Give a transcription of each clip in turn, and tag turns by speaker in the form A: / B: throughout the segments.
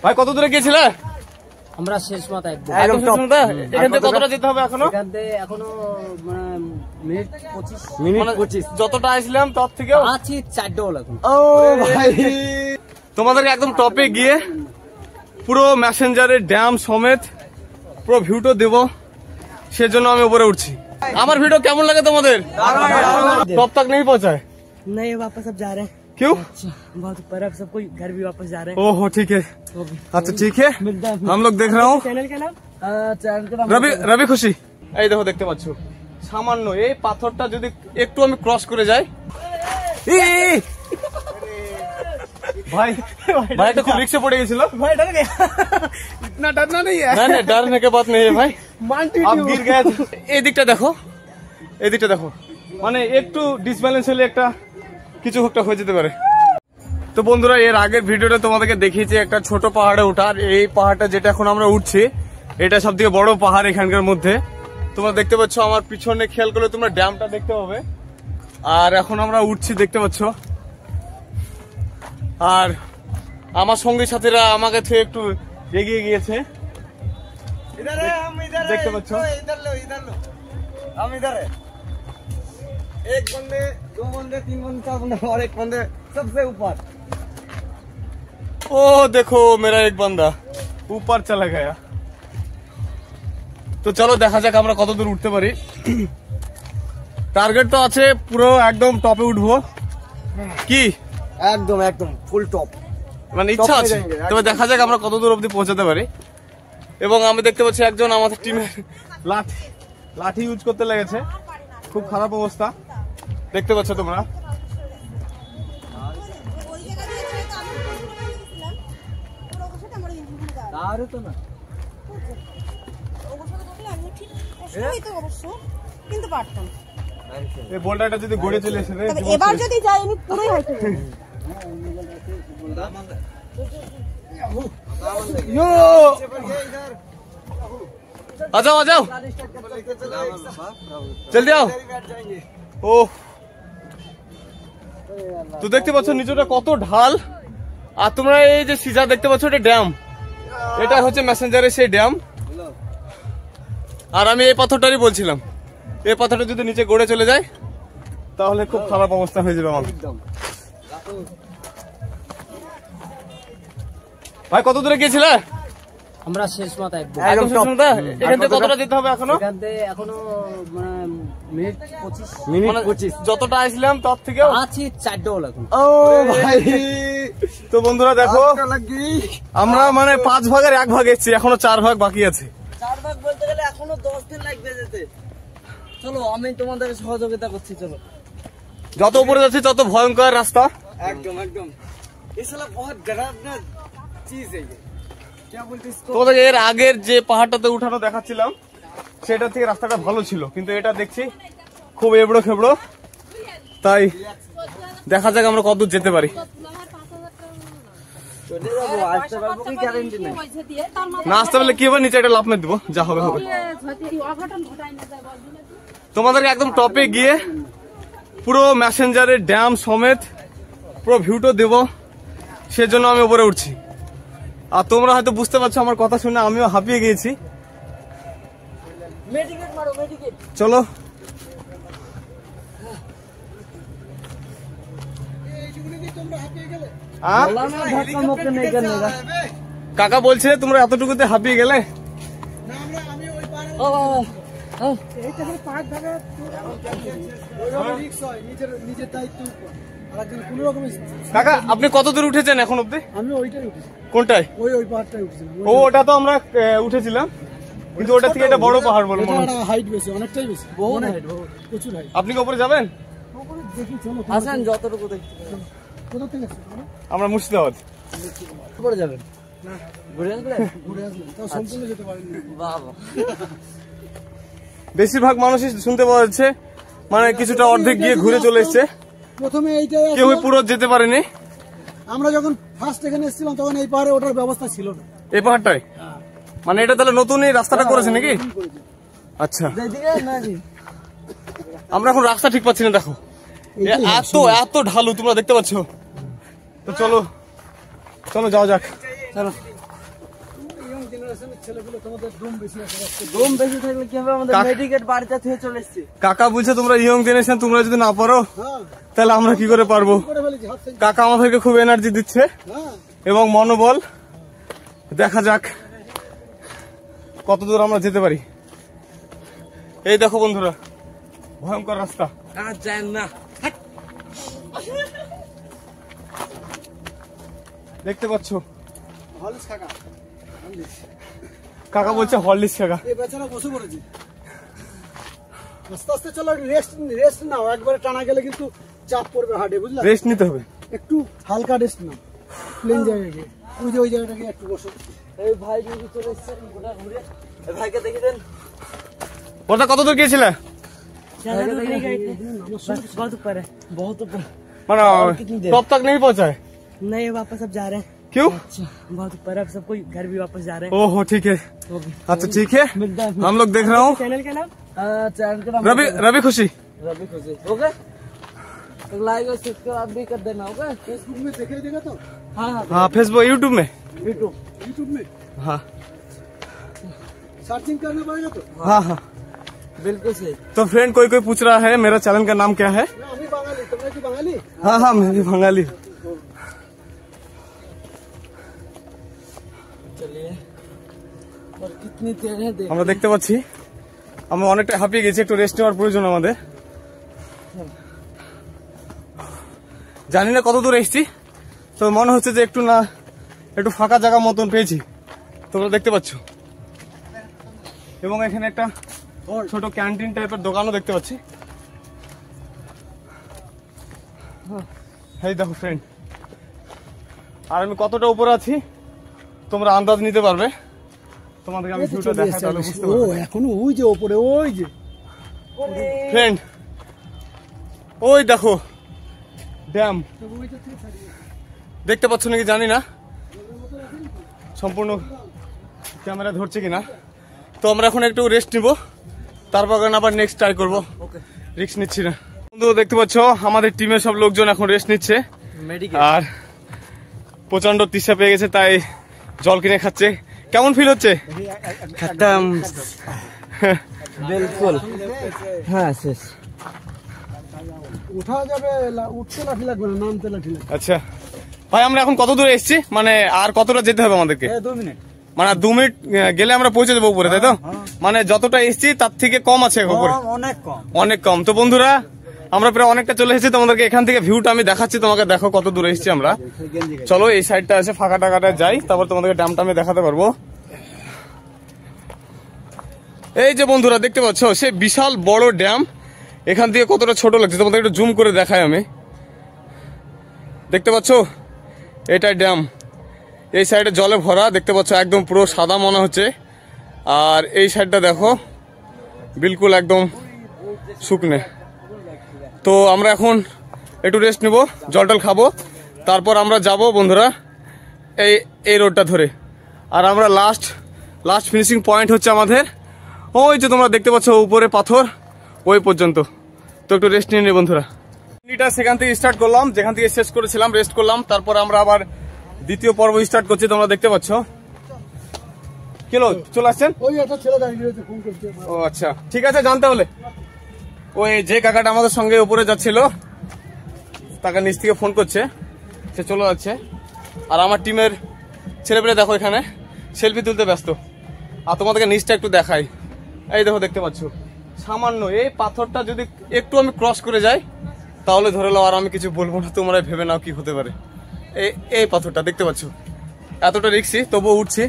A: ভাই কত দূরে গিয়েছিলে?
B: আমরা শেষ মাথা একদম।
A: এখান থেকে কতটা যেতে হবে এখনো?
B: এখান থেকে এখনো মানে মিনিট
A: 25 যতটা আসলাম তার থেকে
B: আছি 4 ডবল এখন।
A: ও ভাই তোমাদেরকে একদম টপে গিয়ে পুরো ম্যাসেঞ্জারের ড্যাম সমেত পুরো ভিউটা দেব, সেজন্য আমি উপরে উঠছি। আমার ভিডিও কেমন লাগে তোমাদের? টপ तक नहीं पहुंचा है?
B: नहीं, वापस अब जा रहे हैं।
A: क्यों?
B: बहुत ऊपर है, अब सबको घर भी वापस जा रहे हैं।
A: ओहो ठीक है, अच्छा ठीक है। हम लोग देख रहा हूँ
B: चैनल का नाम
A: রবি খুশি। এই দেখো দেখতে পাচ্ছ সামান্য এই পাথরটা যদি একটু আমি ক্রস করে যাই, भाई भाई तो खूब रिक्शे पड़े गए।
B: भाई डर गया।
A: इतना डरना नहीं है। नहीं डरने के बात नहीं है भाई, आप गिर गए। এই দিকটা দেখো, এই দিকটা দেখো, মানে একটু ডিসব্যালেন্স হলে একটা কিছু একটা হয়ে যেতে পারে। তো বন্ধুরা এর আগের ভিডিওটা তোমাদেরকে দেখিয়েছি একটা ছোট পাহাড়ে ওঠার। এই পাহাড়টা যেটা এখন আমরা উঠছি এটা সব থেকে বড় পাহাড় এখানকার মধ্যে। তোমরা দেখতে পাচ্ছ আমার পিছনে খেয়াল করলে তোমরা ড্যামটা দেখতে পাবে। আর এখন আমরা উঠছি দেখতে পাচ্ছ, আর আমার সঙ্গী সাথীরা আমাকে থেকে একটু এগিয়ে গিয়েছে দেখতে পাচ্ছ।
B: एक बंदे, 2 बंदे, 3 बंदे, 4 बंदे और एक बंदे सबसे ऊपर।
A: ओ देखो मेरा एक बंदा ऊपर चला गया। তো চলো দেখা যাক আমরা কত দূর উঠতে পারি। টার্গেট তো আছে পুরো একদম টপে উঠবো কি,
B: একদম একদম ফুল টপ,
A: মানে ইচ্ছা আছে। তবে দেখা যাক আমরা কত দূর অবধি পৌঁছাতে পারি। এবং আমি দেখতে পাচ্ছি একজন আমাদের টিমের লাঠি ইউজ করতে লেগেছে, খুব খারাপ অবস্থা দেখতে পাচ্ছ তোমরা। এই বোল্ডারটা যদি গড়ে চলে এসে
C: এবার যদি যাই আমি পুরোই হয়তো
A: आ जाओ जल्दी आओ। ও তো দেখতে পাচ্ছ নিচেটা কত ঢাল, আর তোমরা এই যে সিজা দেখতে পাচ্ছ এটা ড্যাম, এটা হচ্ছে ম্যাসেঞ্জারের সেই ড্যাম। আর আমি এই পাথরটারই বলছিলাম, এই পাথরটা যদি নিচে গড়ে চলে যায় তাহলে খুব খারাপ অবস্থা হয়ে যাবে আমার। ভাই কত দূরে গিয়েছিলে?
B: আমরা শেষ মাথা একদম।
A: এখান থেকে কতটা যেতে হবে এখনো?
B: এখান থেকে এখনো মানে মিনিট 25
A: যতটা আসলাম তার থেকে
B: আছি 4 ডবল এখন।
A: ও ভাই তো বন্ধুরা দেখো আমরা মানে 5 ভাগের 1 ভাগ এসেছি, এখনো 4 ভাগ বাকি আছে।
B: 4 ভাগ বলতে গেলে এখনো 10 দিন লাগবে যেতে। চলো আমি তোমাদের সহযোগিতা করছি, চলো।
A: যত উপরে যাচ্ছি তত ভয়ঙ্কর রাস্তা।
B: একদম একদম ये साला बहुत डरावना चीज है ये, क्या बोलते हैं इसको।
A: তোমাদের এর আগের যে পাহাড়টাতে উঠানো দেখাচ্ছিলাম সেটা থেকে রাস্তাটা ভালো ছিল, কিন্তু এটা দেখছি খুব এবড়ো খেবড়ো। তাই দেখা যাক আমরা কত দূর যেতে পারি। না আসতে পারলে কি হবে, নিচে একটা লাফ মেরে দেবো, যা হবে হবে। তোমাদেরকে একদম টপে গিয়ে পুরো ম্যাসেঞ্জারের ড্যাম সমেত পুরো ভিউটা দেব, সেজন্য আমি উপরে উঠছি। আর তোমরা হয়তো বুঝতে পারছো আমার কথা শুনে আমিও হাঁপিয়ে গিয়েছি। চলো কাকা বলছে তোমরা এতটুকুতে হাঁপিয়ে গেলে। কাকা আপনি কত দূর উঠেছেন এখন অব্দি?
D: আমি ওইটাই উঠেছি।
A: কোনটায়?
D: ওই পাহাড়টাই উঠেছিলাম।
A: ও ওটা তো আমরা উঠেছিলাম, কিন্তু ওটা থেকে এটা বড় পাহাড় বলে মনে হচ্ছে।
D: হাইট বেশি, অনেকটাই বেশি, বহুত হাইট, প্রচুর হাইট।
A: আপনি কি উপরে যাবেন?
D: উপরে দেখি, চলো
B: আসেন যতটুকু দেখতে।
D: কোথা থেকে আসছে?
A: আমরা মুর্শিদাবাদ।
B: উপরে যাবেন
D: না,
B: ঘুরে আসবে,
D: ঘুরে আসবে, তাও সম্পূর্ণ যেতে পারিনি।
B: বাবা
A: বেশিরভাগ মানুষই শুনতে পাওয়া যাচ্ছে মানে কিছুটা অর্ধেক গিয়ে ঘুরে চলে এসছে,
D: প্রথমে এইটাই
A: কেউ পুরো যেতে পারেনি।
D: আমরা যখন ফার্স্ট এখানে এসেছিলাম তখন এই পাহাড়ে ওঠার ব্যবস্থা ছিল না।
A: এই পাহাড়টাই মানে এটা তাহলে নতুন এই রাস্তাটা করেছে নাকি? আচ্ছা আমরা এখন রাস্তা ঠিক পাচ্ছি না, দেখো এত এত ঢালু তোমরা দেখতে পাচ্ছ। তো চলো চলো যাওয়া যাক।
B: চলো
D: জেনারেশনের ছেলেগুলো তোমাদের দম বেশি আছে
B: দম বেশি থাকলে কি হবে, আমাদের মেডিকেট বাড়িতে থেকে চলে এসেছি।
A: কাকা বলছে তোমরা ইয়ং জেনারেশন, তোমরা যদি না পারো
D: হ্যাঁ
A: তাহলে আমরা কি করে পারবো।
D: করে ফেলেছি হাত থেকে
A: কাকা আমাদেরকে খুব এনার্জি দিচ্ছে
D: হ্যাঁ
A: এবং মনোবল। দেখা যাক কত দূর আমরা যেতে পারি। এই দেখো বন্ধুরা, ভয়ঙ্কর রাস্তা।
B: আর যায় না,
A: দেখতে পাচ্ছ
D: হলিস কাকা
A: কাকা বলছে হরলিক্স কাকা।
D: এই বেচারা বসে পড়েছে। আস্তে আস্তে চলো, রেস্ট নাও, একবারে টানা গেলে কিন্তু চাপ পড়বে হাটে, বুঝলা?
A: রেস্ট নিতে হবে।
D: একটু হালকা রেস্ট নাও, প্লেন জায়গায় ওই জায়গাটাকে একটু বসো।
B: এই ভাই যদি চলে এসছে গোটা ঘুরে, এই ভাইকে দেখে দেন।
A: ওটা কত দূর গিয়েছিলে?
B: बहुत ऊपर है, बहुत ऊपर।
A: মানে कब तक नहीं पहुंचा है?
B: नहीं वापस अब जा रहे हैं।
A: क्यों?
B: अच्छा बहुत ऊपर है, अब सब कोई घर भी वापस जा रहे हैं।
A: ओहो ठीक है,
B: ओके
A: अच्छा ठीक है।
B: मिलता है।
A: हम लोग देख रहा हूँ
B: चैनल का नाम? चैनल का नाम
A: रवि खुशी।
B: रवि खुशी। ओके, तो लाइक और सब्सक्राइब भी कर देना। ओके,
D: फेसबुक में दिखाई देगा तो?
B: हाँ हाँ
A: हाँ फेसबुक यूट्यूब में।
D: यूट्यूब में
A: हाँ
D: सर्चिंग करना पड़ेगा तो?
A: हाँ हाँ।
B: बिल्कुल सही।
A: तो फ्रेंड कोई पूछ रहा है मेरा चैनल का नाम क्या है?
D: আমি বাঙালি, তোমরা কি বাঙালি?
A: हाँ हाँ मैं भी बंगाली।
B: चलिए, और कितनी देर है देख।
A: আমরা দেখতে পাচ্ছি আমরা অনেকটা হাঁপিয়ে গেছি, একটু রেস্ট নেওয়ার প্রয়োজন আমাদের। জানি না কত দূর এসেছি, তো মনে হচ্ছে যে একটু ফাঁকা জায়গা মতন পেয়েছি, তোমরা দেখতে পাচ্ছ। এবং এখানে একটা ছোট ক্যান্টিন টাইপের দোকানও দেখতে পাচ্ছি। এই দেখো ফ্রেন্ড, আর আমি কতটা উপরে আছি তোমরা আন্দাজ নিতে পারবে। তোমাদেরকে আমি ভিউটা দেখাই তাহলে বুঝতে
D: ও
A: পারবে।
D: এখনো ওই যে ওপরে, ওই যে
A: ফ্রেন্ড ওই দেখো ড্যাম, দেখতে পাচ্ছ নাকি জানি না, সম্পূর্ণ ক্যামেরা ধরছে কিনা। তো আমরা এখন একটু রেস্ট নিব, তারপর আবার নেক্সট ট্রাই করবো। রিস্ক নিচ্ছি না। বন্ধু দেখতে পাচ্ছ আমাদের টিমের সব লোকজন এখন রেস্ট নিচ্ছে, আর প্রচন্ড তৃষ্ণা পেয়ে গেছে তাই জল কিনে খাচ্ছে। কেমন ফিল হচ্ছে?
B: खत्म बिल्कुल। हाँ शेष।
D: উঠা যাবে, উঠতে লাঠি লাগবে না, নামতে লাঠি লাগবে।
A: আচ্ছা ভাই, আমরা এখন কত দূরে এসেছি, মানে আর কতটা যেতে হবে আমাদেরকে?
D: 2 মিনিট,
A: মানে 2 মিনিট গেলে আমরা পৌঁছে যাবো উপরে, তাই তো? মানে যতটা এসেছি তার থেকে কম আছে উপরে,
D: অনেক কম।
A: অনেক কম। তো বন্ধুরা আমরা প্রায় অনেকটা চলে এসেছি, তোমাদেরকে এখান থেকে ভিউটা আমি দেখাচ্ছি, তোমাকে দেখো কত দূরে এসেছি আমরা। চলো এই সাইডটা আছে ফাঁকা টাকাটা যাই, তারপর তোমাদেরকে ড্যামটা আমি দেখাতে পারবো। এই যে বন্ধুরা দেখতে পাচ্ছ সে বিশাল বড় ড্যাম, এখান থেকে কতটা ছোট লাগছে তোমাদের একটু জুম করে দেখাই আমি। দেখতে পাচ্ছ এটাই ড্যাম, এই সাইডে জলে ভরা, দেখতে পাচ্ছ একদম পুরো সাদা মনে হচ্ছে। আর এই সাইডটা দেখো বিলকুল একদম শুকনে। তো আমরা এখন একটু রেস্ট নেব, জল টল খাবো, তারপর আমরা যাব বন্ধুরা এই রোডটা ধরে। আর আমরা লাস্ট ফিনিশিং পয়েন্ট হচ্ছে আমাদের ওই যে তোমরা দেখতে পাচ্ছ উপরে পাথর, ওই পর্যন্ত। তো একটু রেস্ট নিয়ে নে বন্ধুরা। সেখান থেকে স্টার্ট করলাম যেখান থেকে শেষ করেছিলাম, রেস্ট করলাম, তারপর আমরা আবার দ্বিতীয় পর্ব স্টার্ট করছি, তোমরা দেখতে পাচ্ছ। কেলো চলে আসছেন?
D: ওই একটা ছেলে দাঁড়িয়ে রয়েছে, ফোন করছে।
A: ও আচ্ছা ঠিক আছে, জানতে হলে ওই যে কাকাটা আমাদের সঙ্গে উপরে যাচ্ছিল তাকে নিচ থেকে ফোন করছে, সে চলে যাচ্ছে। আর আমার টিমের ছেলেপেলে দেখো এখানে সেলফি তুলতে ব্যস্ত। আর তোমাদেরকে নিচটা একটু দেখাই, এই দেখো দেখতে পাচ্ছ সামান্য এই পাথরটা যদি একটু আমি ক্রস করে যাই তাহলে ধরে নাও আর আমি কিছু বলবো না, তোমরা ভেবে নাও কি হতে পারে। এই পাথরটা দেখতে পাচ্ছ, এতটা রিক্সি তবুও উঠছি।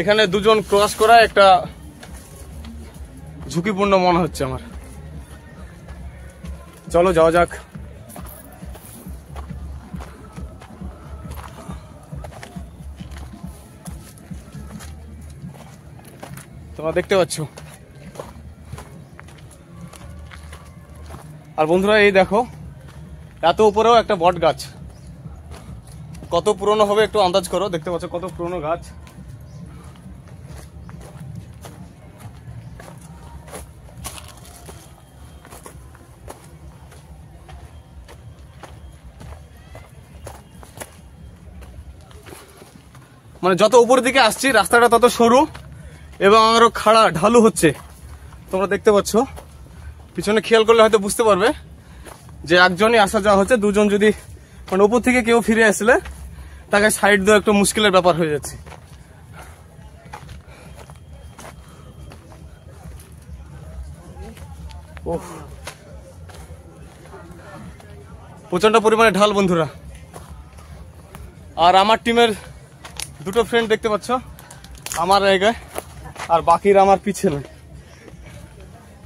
A: এখানে দুজন ক্রস করা একটা ঝুঁকিপূর্ণ মনে হচ্ছে আমার। চলো যাওয়া যাক। তোমরা দেখতে পাচ্ছ। আর বন্ধুরা এই দেখো এত উপরেও একটা বট গাছ, কত পুরনো হবে একটু আন্দাজ করো। দেখতে পাচ্ছ কত পুরনো গাছ। মানে যত উপরের দিকে আসছি রাস্তাটা তত সরু এবং আরো খাড়া ঢালু হচ্ছে। তোমরা দেখতে পাচ্ছ, পিছনে খেয়াল করলে হয়তো বুঝতে পারবে যে একজনই আসা যাওয়া হচ্ছে, দুজন যদি মানে উপর থেকে কেউ ফিরে আসলে তাকে সাইড দেওয়া একটু মুশকিলের ব্যাপার হয়ে যাচ্ছে। প্রচন্ড পরিমাণে ঢাল বন্ধুরা। আর আমার টিমের দুটো ফ্রেন্ড দেখতে পাচ্ছ আমার জায়গায়, আর বাকিরা আমার পিছনে।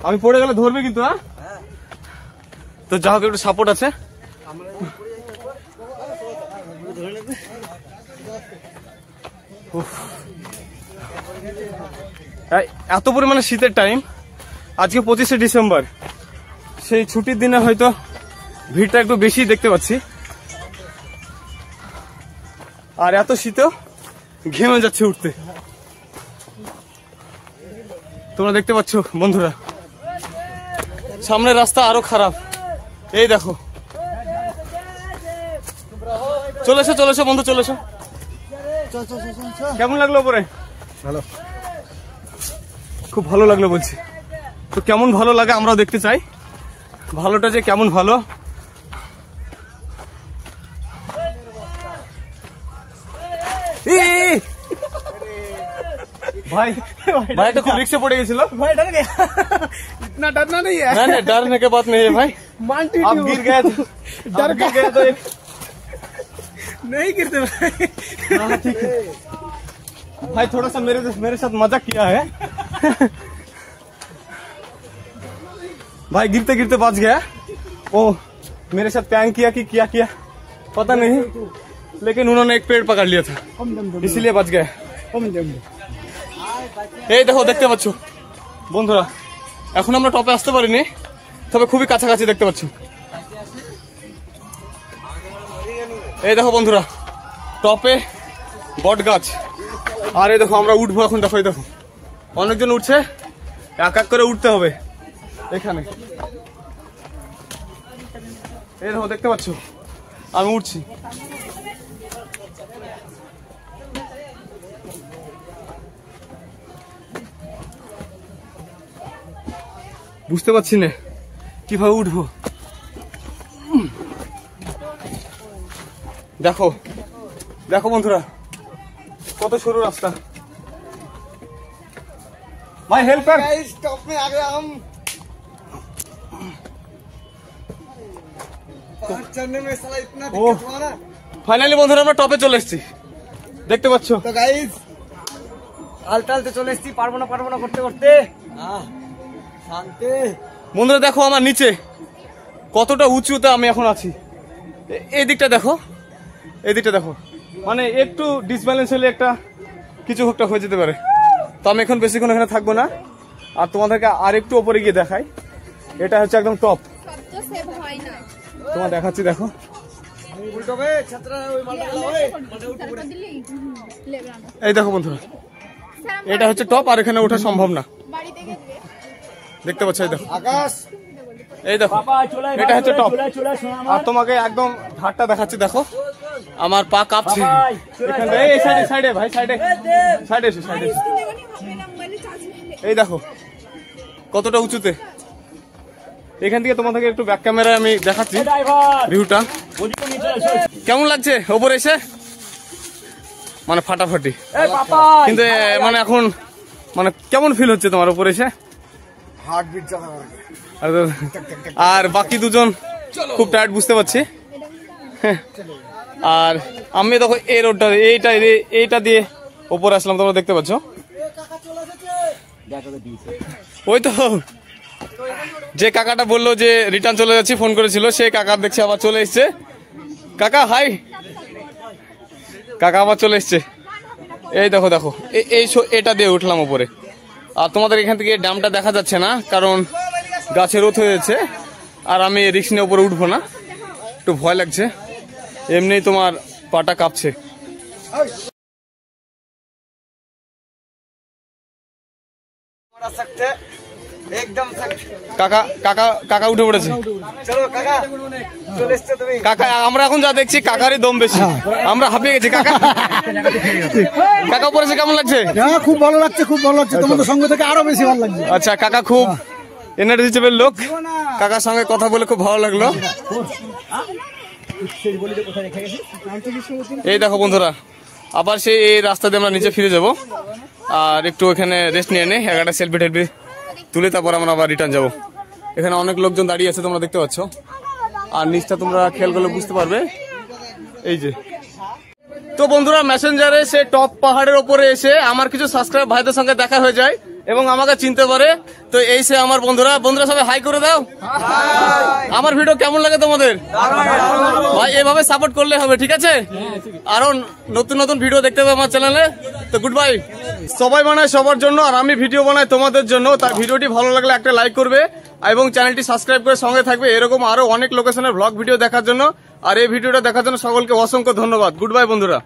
A: আমি পড়ে গেলে ধরবে কিন্তু, হ্যাঁ তো যা হোক একটু সাপোর্ট আছে। এত পরিমাণে শীতের টাইম, আজকে 25শে ডিসেম্বর, সেই ছুটির দিনে হয়তো ভিড়টা একটু বেশি দেখতে পাচ্ছি। আর এত শীতেও ঘেমে যাচ্ছে উঠতে। তোমরা দেখতে পাচ্ছ বন্ধুরা, সামনের রাস্তা আরো খারাপ। এই দেখো, চলেছো চলেছো বন্ধু, চলেছো। কেমন লাগলো ওপরে?
D: ভালো,
A: খুব ভালো লাগলো বলছি। তো কেমন ভালো লাগে আমরাও দেখতে চাই, ভালোটা যে কেমন ভালো। भाई भाई तो खूब रिक्शे पड़े गए
D: भाई डर गया। इतना डरना नहीं है।
A: नहीं नहीं, डरने के बात नहीं है भाई। आप गिर गए तो
D: डर
A: गए तो
D: नहीं गिरते भाई।
A: हाँ ठीक है भाई, थोड़ा सा मेरे साथ मजाक किया है। भाई गिरते गिरते बच गया। ओ मेरे साथ प्रैंक किया कि क्या पता नहीं, लेकिन उन्होंने एक पेड़ पकड़ लिया था, इसीलिए बच गया। এই দেখো, দেখতে পাচ্ছ বন্ধুরা, এখন আমরা টপে আসতে পারিনি, তবে খুবই কাছাকাছি দেখতে পাচ্ছ। এই দেখো বন্ধুরা, টপে বট গাছ। আর এই দেখো আমরা উঠবো এখন। দেখো এই দেখো, অনেকজন উঠছে, এক এক করে উঠতে হবে এখানে। এই দেখো দেখতে পাচ্ছ, আমি উঠছি। বুঝতে পারছি না কিভাবে উঠবো। দেখো দেখো বন্ধুরা, কত সরু রাস্তা। ভাই হেল্প কর।
B: टॉप में आ गया हम। पहाड़ चढ़ने में साला इतना दिक्कत हुआ ना।
A: ফাইনালি বন্ধুরা আমরা টপে চলে এসেছি, দেখতে পাচ্ছ।
B: तो गाइस আলতালতে চলে এসেছি, পারবো না করতে করতে। শান্তি
A: বন্ধুরা দেখো আমার নিচে কতটা উঁচুতে আমি এখন আছি। এই দিকটা দেখো, এই দিকটা দেখো, মানে একটু ডিসব্যালেন্স হলে একটা কিছু একটা হয়ে যেতে পারে। তো আমি এখন বেশিক্ষণ এখানে থাকবো না, আর তোমাদেরকে আর একটু উপরে গিয়ে দেখাই। এটা হচ্ছে একদম টপ, তোমার দেখাচ্ছি। দেখো
B: উল্টোবে ছাত্রা ওই মালটা ওই
A: এই দেখো বন্ধুরা, এটা হচ্ছে টপ, আর এখানে ওঠা সম্ভব না। দেখতে পাচ্ছ, এই দেখো
B: আকাশ,
A: এই দেখো এটা হচ্ছে টপ। আর তোমাকে একদম ঘাটটা দেখাচ্ছি। দেখো আমার পা কাঁপছে এখানে। এই সাইডে ভাই, সাইডে এসো, সাইডে এসো। এই দেখো কতটা উঁচুতে। এখান থেকে তোমাদেরকে একটু ব্যাক ক্যামেরায় আমি দেখাচ্ছি ভিউটা। কেমন লাগছে ওপরে এসে? মানে ফাটাফাটি, কিন্তু মানে এখন মানে কেমন ফিল হচ্ছে তোমার উপরে এসে?
B: হার্ট বিট জানা।
A: আর বাকি দুজন খুব টায়ার্ড বুঝতে পারছি। আর আমি দেখো এই রোডটা, এইটা দিয়ে ওপরে আসলাম, তোমরা দেখতে পাচ্ছ। ওই তো যে কাকাটা বললো যে রিটার্ন চলে যাচ্ছি, ফোন করেছিল, সেই কাকা দেখছি আবার চলে এসছে। কাকা হাই, কাকা আবার চলে এসছে। এই দেখো দেখো, এটা দিয়ে উঠলাম উপরে। আর তোমাদের এখান থেকে ড্যামটা দেখা যাচ্ছে না, কারণ গাছে রোদ হয়ে যাচ্ছে। আর আমি রিক্স নিয়ে উপরে উঠবো না, একটু ভয় লাগছে, এমনি তোমার পাটা কাঁপছে।
B: একদম
A: কাকা কাকা কাকা উঠে পড়েছে।
B: চলো কাকা চলে এসছো তুমি।
A: কাকা আমরা এখন যা দেখছি কাকারই দম বেশি, আমরা হাঁপিয়ে গেছি। কাকা কাকা পড়েছে, কেমন লাগছে?
D: হ্যাঁ খুব ভালো লাগছে, খুব ভালো লাগছে, তোমাদের সঙ্গে থেকে আরো বেশি ভালো লাগছে।
A: আচ্ছা, কাকা খুব এনার্জিটেবল লোক, কাকার সঙ্গে কথা বলে খুব ভালো লাগলো। এই দেখো বন্ধুরা, আবার সেই এই রাস্তা দিয়ে আমরা নিচে ফিরে যাব, আর একটু এখানে রেস্ট নিয়ে নে, একটা সেলফি টেলফি তুলে তারপর আমরা আবার রিটার্ন যাবো। এখানে অনেক লোকজন দাঁড়িয়ে আছে, তোমরা দেখতে পাচ্ছ, আর নিচটা তোমরা খেয়াল করলে বুঝতে পারবে। এই যে তো বন্ধুরা, মেসেঞ্জারে সে টপ পাহাড়ের ওপরে এসে আমার কিছু সাবস্ক্রাইব ভাইদের সঙ্গে দেখা হয়ে যায় এবং আমাকে চিনতে পারে। তো এই সে আমার বন্ধুরা, বন্ধুরা সবাই হাই করে দাও। আমার ভিডিও কেমন লাগে তোমাদের ভাই? এভাবে সাপোর্ট করলে হবে, ঠিক আছে? আরো নতুন নতুন ভিডিও দেখতে পাবে আমার চ্যানেলে। তো গুড বাই। সবাই বানায় সবার জন্য, আর আমি ভিডিও বানাই তোমাদের জন্য। তাই ভিডিওটি ভালো লাগলে একটা লাইক করবে এবং চ্যানেলটি সাবস্ক্রাইব করে সঙ্গে থাকবে এরকম আরো অনেক লোকেশনের ব্লগ ভিডিও দেখার জন্য। আর এই ভিডিওটা দেখার জন্য সকলকে অসংখ্য ধন্যবাদ। গুড বাই বন্ধুরা।